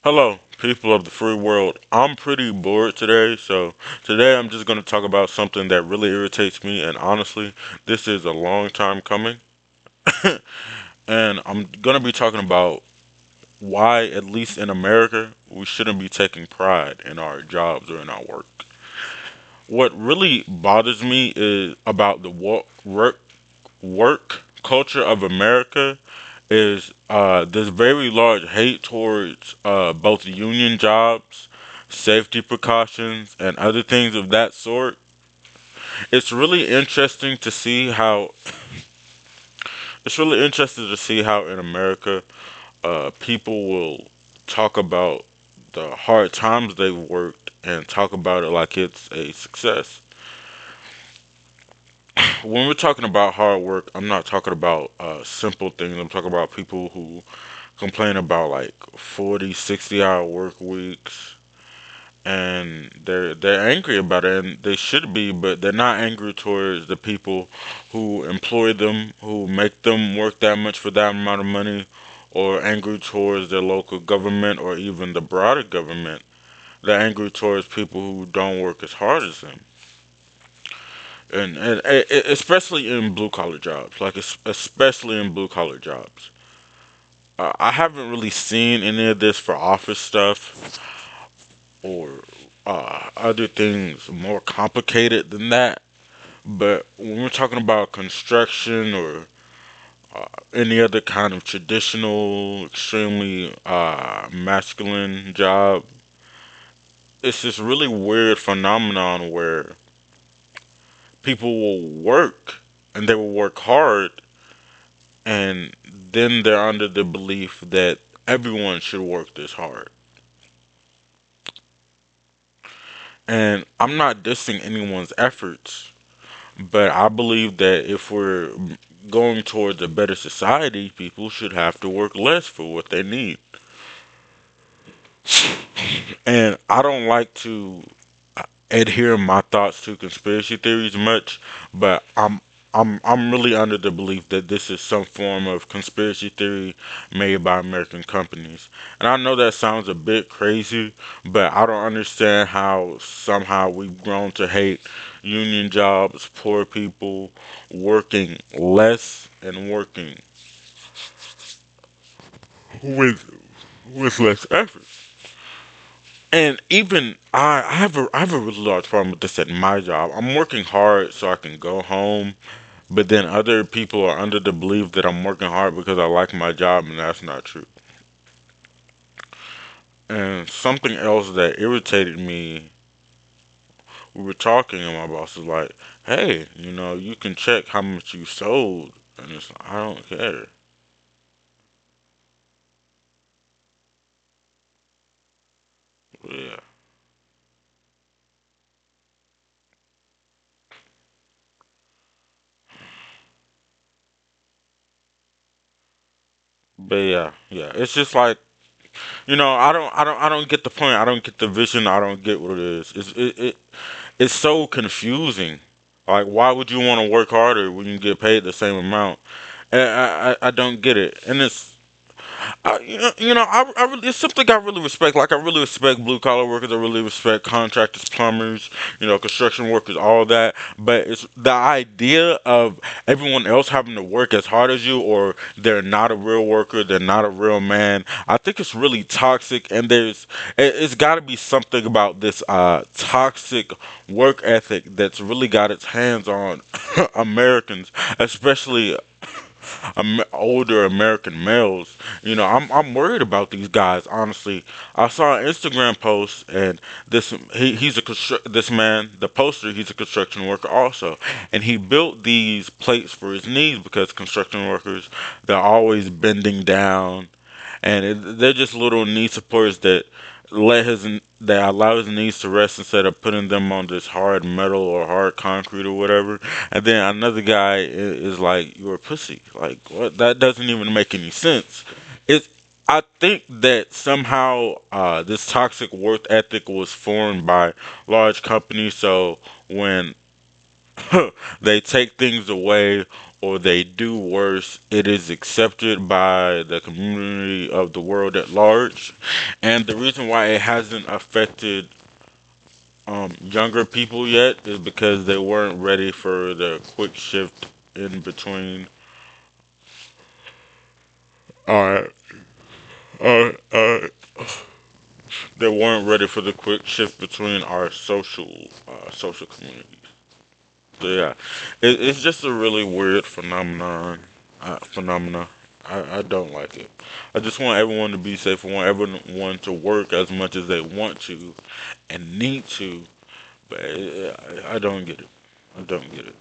Hello, people of the free world. I'm pretty bored today, so today I'm just going to talk about something that really irritates me, and honestly, this is a long time coming. And I'm going to be talking about why, at least in America, we shouldn't be taking pride in our jobs or in our work. What really bothers me is about the work culture of America is this very large hate towards both union jobs, safety precautions, and other things of that sort. It's really interesting to see how in America people will talk about the hard times they've worked and talk about it like it's a success. When we're talking about hard work, I'm not talking about simple things. I'm talking about people who complain about like 40, 60 hour work weeks, and they're angry about it, and they should be, but they're not angry towards the people who employ them, who make them work that much for that amount of money, or angry towards their local government or even the broader government. They're angry towards people who don't work as hard as them. And especially in blue collar jobs, like especially in blue collar jobs. I haven't really seen any of this for office stuff or other things more complicated than that. But when we're talking about construction or any other kind of traditional, extremely masculine job, it's this really weird phenomenon where people will work and they will work hard, and then they're under the belief that everyone should work this hard. And I'm not dissing anyone's efforts, but I believe that if we're going towards a better society, people should have to work less for what they need. And I don't like to adhere my thoughts to conspiracy theories much, but I'm really under the belief that this is some form of conspiracy theory made by American companies. And I know that sounds a bit crazy, but I don't understand how somehow we've grown to hate union jobs, poor people, working less and working with less effort. And even I have a really large problem with this at my job. I'm working hard so I can go home, but then other people are under the belief that I'm working hard because I like my job, and that's not true. And something else that irritated me, we were talking, and my boss was like, "Hey, you can check how much you sold," and it's like, I don't care. Yeah, but yeah, it's just like I don't get the point. I don't get the vision. I don't get what it is. It's so confusing. Like, why would you want to work harder when you get paid the same amount? And I don't get it. And I really, it's something I really respect. Like, I really respect blue collar workers. I really respect contractors, plumbers, construction workers, all that. But it's the idea of everyone else having to work as hard as you, or they're not a real worker, they're not a real man. I think it's really toxic, and it's got to be something about this toxic work ethic that's really got its hands on Americans, especially older American males. I'm worried about these guys. Honestly, I saw an Instagram post, and this man, the poster, he's a construction worker also, and he built these plates for his knees because construction workers, they're always bending down, and they're just little knee supporters that allow his knees to rest instead of putting them on this hard metal or hard concrete or whatever. And then another guy is like, "You're a pussy." Like, what? That doesn't even make any sense. It's I think that somehow this toxic work ethic was formed by large companies. So when they take things away, or they do worse, it is accepted by the community of the world at large. And the reason why it hasn't affected younger people yet is because they weren't ready for the quick shift in between. Uh, uh, uh, they weren't ready for the quick shift between our social communities. So yeah, it's just a really weird phenomena. I don't like it. I just want everyone to be safe. I want everyone to work as much as they want to and need to. But I don't get it. I don't get it.